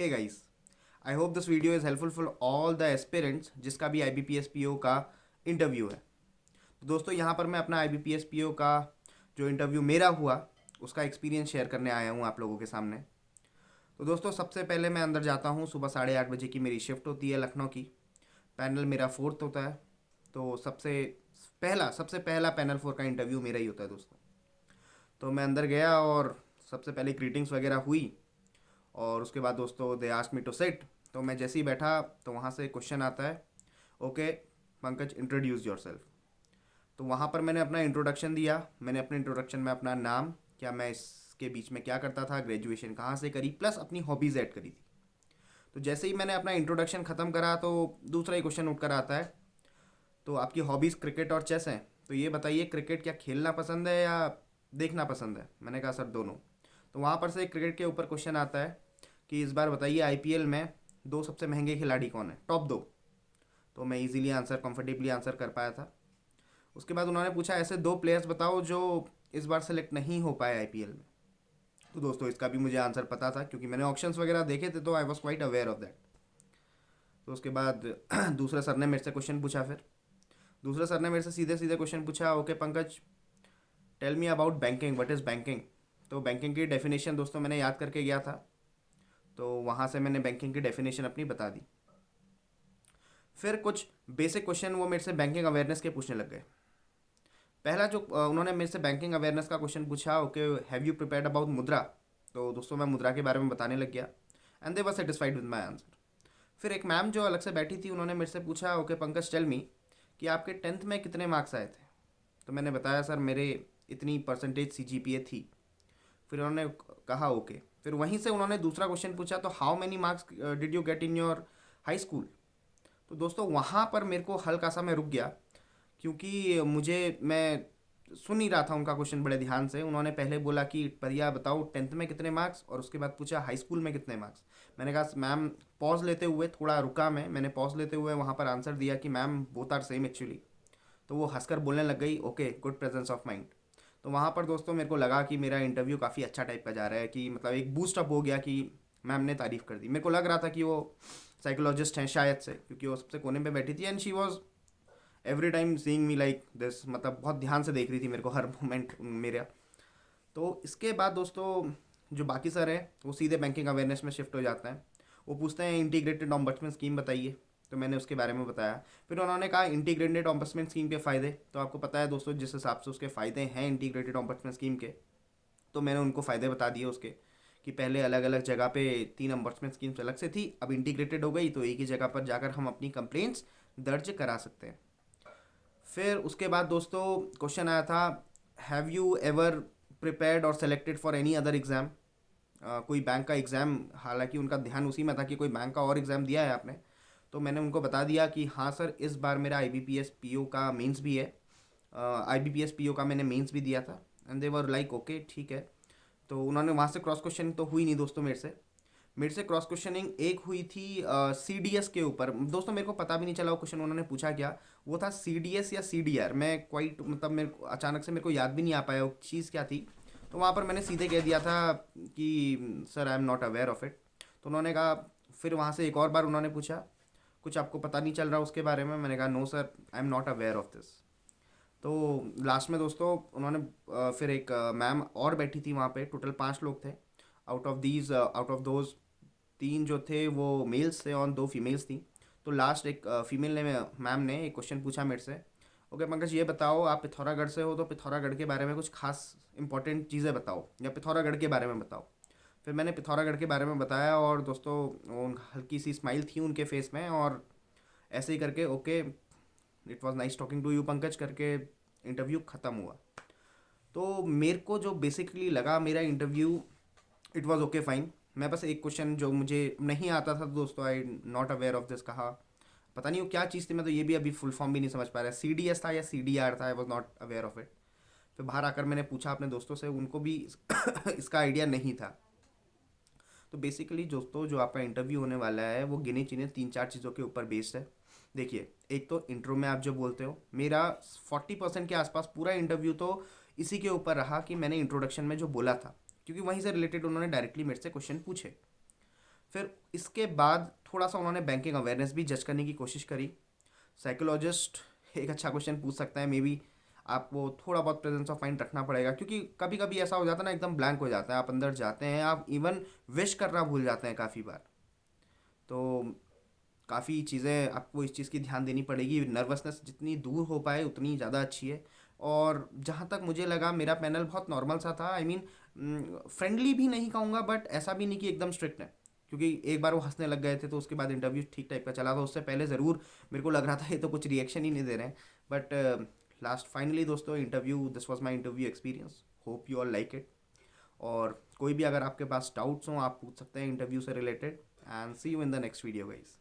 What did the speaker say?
Hey guys, I hope this video is helpful for all the aspirants जिसका भी IBPS PO का interview है। तो दोस्तों यहाँ पर मैं अपना IBPS PO का जो इंटरव्यू मेरा हुआ उसका एक्सपीरियंस शेयर करने आया हूँ आप लोगों के सामने। तो दोस्तों सबसे पहले मैं अंदर जाता हूँ, सुबह 8:30 बजे की मेरी शिफ्ट होती है लखनऊ की। पैनल मेरा फोर्थ होता है। तो सबसे पहला पैनल 4 का इंटरव्यू मेरा ही होता है दोस्तों। तो मैं अंदर गया और सबसे पहले ग्रीटिंग्स वगैरह हुई और उसके बाद दोस्तों they asked me to sit. तो मैं जैसे ही बैठा तो वहाँ से क्वेश्चन आता है, okay Pankaj introduce your self. तो वहाँ पर मैंने अपना इंट्रोडक्शन दिया। मैंने अपने इंट्रोडक्शन में अपना नाम, क्या मैं इसके बीच में क्या करता था, ग्रेजुएशन कहाँ से करी, प्लस अपनी हॉबीज़ ऐड करी थी। तो जैसे ही मैंने अपना इंट्रोडक्शन ख़त्म करा तो दूसरा ही क्वेश्चन उठकर आता है, तो आपकी हॉबीज़ क्रिकेट और चेस हैं, तो ये बताइए क्रिकेट क्या खेलना पसंद है या देखना पसंद है। मैंने कहा सर दोनों। तो वहाँ पर से क्रिकेट के ऊपर क्वेश्चन आता है कि इस बार बताइए IPL में दो सबसे महंगे खिलाड़ी कौन है, टॉप दो। तो मैं इजीली आंसर, कंफर्टेबली आंसर कर पाया था। उसके बाद उन्होंने पूछा ऐसे दो प्लेयर्स बताओ जो इस बार सेलेक्ट नहीं हो पाए IPL में। तो दोस्तों इसका भी मुझे आंसर पता था क्योंकि मैंने ऑप्शंस वगैरह देखे थे, तो I was quite aware of that. तो उसके बाद दूसरे सर ने मेरे से क्वेश्चन पूछा। फिर दूसरे सर ने मेरे से सीधे सीधे क्वेश्चन पूछा, okay Pankaj tell me about banking, what is banking. तो बैंकिंग की डेफिनेशन दोस्तों मैंने याद करके गया था, तो वहाँ से मैंने बैंकिंग की डेफिनेशन अपनी बता दी। फिर कुछ बेसिक क्वेश्चन वो मेरे से बैंकिंग अवेयरनेस के पूछने लग गए। पहला जो उन्होंने मेरे से बैंकिंग अवेयरनेस का क्वेश्चन पूछा, okay have you prepared about मुद्रा। तो दोस्तों मैं मुद्रा के बारे में बताने लग गया and they were satisfied with my answer. फिर एक मैम जो अलग से बैठी थी, उन्होंने मेरे से पूछा, ओके पंकज टेल मी कि आपके 10th में कितने मार्क्स आए थे। तो मैंने बताया सर मेरे इतनी परसेंटेज CGPA थी। फिर उन्होंने कहा ओके। फिर वहीं से उन्होंने दूसरा क्वेश्चन पूछा, तो how many marks did you get in your high school. तो दोस्तों वहाँ पर मेरे को हल्का सा मैं रुक गया क्योंकि मैं सुन ही रहा था उनका क्वेश्चन बड़े ध्यान से। उन्होंने पहले बोला कि भैया बताओ 10th में कितने मार्क्स, और उसके बाद पूछा हाई स्कूल में कितने मार्क्स। मैंने कहा मैम, पॉज लेते हुए थोड़ा रुका मैंने पॉज लेते हुए वहाँ पर आंसर दिया कि ma'am both are same actually. तो वो हंसकर बोलने लग गई, okay good presence of mind. तो वहाँ पर दोस्तों मेरे को लगा कि मेरा इंटरव्यू काफ़ी अच्छा टाइप का जा रहा है, कि मतलब एक बूस्ट अप हो गया कि मैम ने तारीफ़ कर दी। मेरे को लग रहा था कि वो साइकोलॉजिस्ट हैं शायद से, क्योंकि वो सबसे कोने पे बैठी थी and she was every time seeing me like this, मतलब बहुत ध्यान से देख रही थी मेरे को हर मोमेंट मेरा। तो इसके बाद दोस्तों जो बाकी सर हैं वो सीधे बैंकिंग अवेयरनेस में शिफ्ट हो जाते हैं। वो पूछते हैं इंटीग्रेटेड ऑम्बड्समैन स्कीम बताइए। तो मैंने उसके बारे में बताया। फिर उन्होंने कहा इंटीग्रेटेड ऑम्बड्समैन स्कीम के फ़ायदे। तो आपको पता है दोस्तों जिस हिसाब से उसके फ़ायदे हैं इंटीग्रेटेड ऑम्बड्समैन स्कीम के, तो मैंने उनको फ़ायदे बता दिए उसके, कि पहले अलग अलग जगह पे 3 ऑम्बड्समैन स्कीम्स अलग से थी, अब इंटीग्रेटेड हो गई तो एक ही जगह पर जाकर हम अपनी कंप्लेंट्स दर्ज करा सकते हैं। फिर उसके बाद दोस्तों क्वेश्चन आया था, हैव यू एवर प्रिपेयर्ड और selected for any other exam. कोई बैंक का एग्ज़ाम, हालांकि उनका ध्यान उसी में था कि कोई बैंक का और एग्ज़ाम दिया है आपने। तो मैंने उनको बता दिया कि हाँ सर इस बार मेरा IBPS PO का मेंस भी है, IBPS PO का मैंने मेंस भी दिया था। And they were like okay ठीक है। तो उन्होंने वहाँ से क्रॉस क्वेश्चन तो हुई नहीं दोस्तों मेरे से क्रॉस क्वेश्चनिंग एक हुई थी CDS के ऊपर। दोस्तों मेरे को पता भी नहीं चला वो क्वेश्चन उन्होंने पूछा क्या। वो था CDS या CDR, मैं क्वाइट मतलब मेरे को अचानक से मेरे को याद भी नहीं आ पाया वो चीज़ क्या थी। तो वहाँ पर मैंने सीधे कह दिया था कि sir I am not aware of it. तो उन्होंने कहा, फिर वहाँ से एक और बार उन्होंने पूछा कुछ आपको पता नहीं चल रहा उसके बारे में। मैंने कहा no sir I am not aware of this. तो लास्ट में दोस्तों उन्होंने फिर एक मैम और बैठी थी वहाँ पे, टोटल 5 लोग थे। आउट ऑफ दोज 3 जो थे वो मेल्स थे और 2 फीमेल्स थी। तो लास्ट एक फीमेल ने, मैम ने एक क्वेश्चन पूछा मेरे से, ओके पंकज ये बताओ आप पिथौरागढ़ से हो, तो पिथौरागढ़ के बारे में कुछ खास इंपॉर्टेंट चीज़ें बताओ, या पिथौरागढ़ के बारे में बताओ। फिर मैंने पिथौरागढ़ के बारे में बताया और दोस्तों उन हल्की सी स्माइल थी उनके फेस में, और ऐसे ही करके okay it was nice talking to you Pankaj करके इंटरव्यू ख़त्म हुआ। तो मेरे को जो बेसिकली लगा मेरा interview, it was okay fine. मैं बस एक क्वेश्चन जो मुझे नहीं आता था दोस्तों, आई नॉट अवेयर ऑफ दिस कहा, पता नहीं वो क्या चीज़ थी, मैं तो ये भी अभी फुल फॉर्म भी नहीं समझ पा रहा, CDS था या CDR था, I was not aware of it. फिर बाहर आकर मैंने पूछा अपने दोस्तों से, उनको भी इसका आइडिया नहीं था। तो बेसिकली दोस्तों जो आपका इंटरव्यू होने वाला है वो गिने चुने 3-4 चीज़ों के ऊपर बेस्ड है। देखिए, एक तो इंट्रो में आप जो बोलते हो, मेरा 40% के आसपास पूरा इंटरव्यू तो इसी के ऊपर रहा कि मैंने इंट्रोडक्शन में जो बोला था, क्योंकि वहीं से रिलेटेड उन्होंने डायरेक्टली मेरे से क्वेश्चन पूछे। फिर इसके बाद थोड़ा सा उन्होंने बैंकिंग अवेयरनेस भी जज करने की कोशिश करी। साइकोलॉजिस्ट एक अच्छा क्वेश्चन पूछ सकता है, मे बी आपको थोड़ा बहुत प्रेजेंस ऑफ माइंड रखना पड़ेगा, क्योंकि कभी कभी ऐसा हो जाता है ना, एकदम ब्लैंक हो जाता है, आप अंदर जाते हैं, आप इवन विश करना भूल जाते हैं काफ़ी बार। तो काफ़ी चीज़ें आपको इस चीज़ की ध्यान देनी पड़ेगी, नर्वसनेस जितनी दूर हो पाए उतनी ज़्यादा अच्छी है। और जहाँ तक मुझे लगा मेरा पैनल बहुत नॉर्मल सा था, आई मीन फ्रेंडली भी नहीं कहूँगा, बट ऐसा भी नहीं कि एकदम स्ट्रिक्ट है, क्योंकि एक बार वो हंसने लग गए थे तो उसके बाद इंटरव्यू ठीक टाइप का चला था। उससे पहले ज़रूर मेरे को लग रहा था ये तो कुछ रिएक्शन ही नहीं दे रहे हैं, बट लास्ट फाइनली दोस्तों interview, this was my interview experience, hope you all like it. और कोई भी अगर आपके पास डाउट्स हों आप पूछ सकते हैं इंटरव्यू से related, and see you in the next video guys.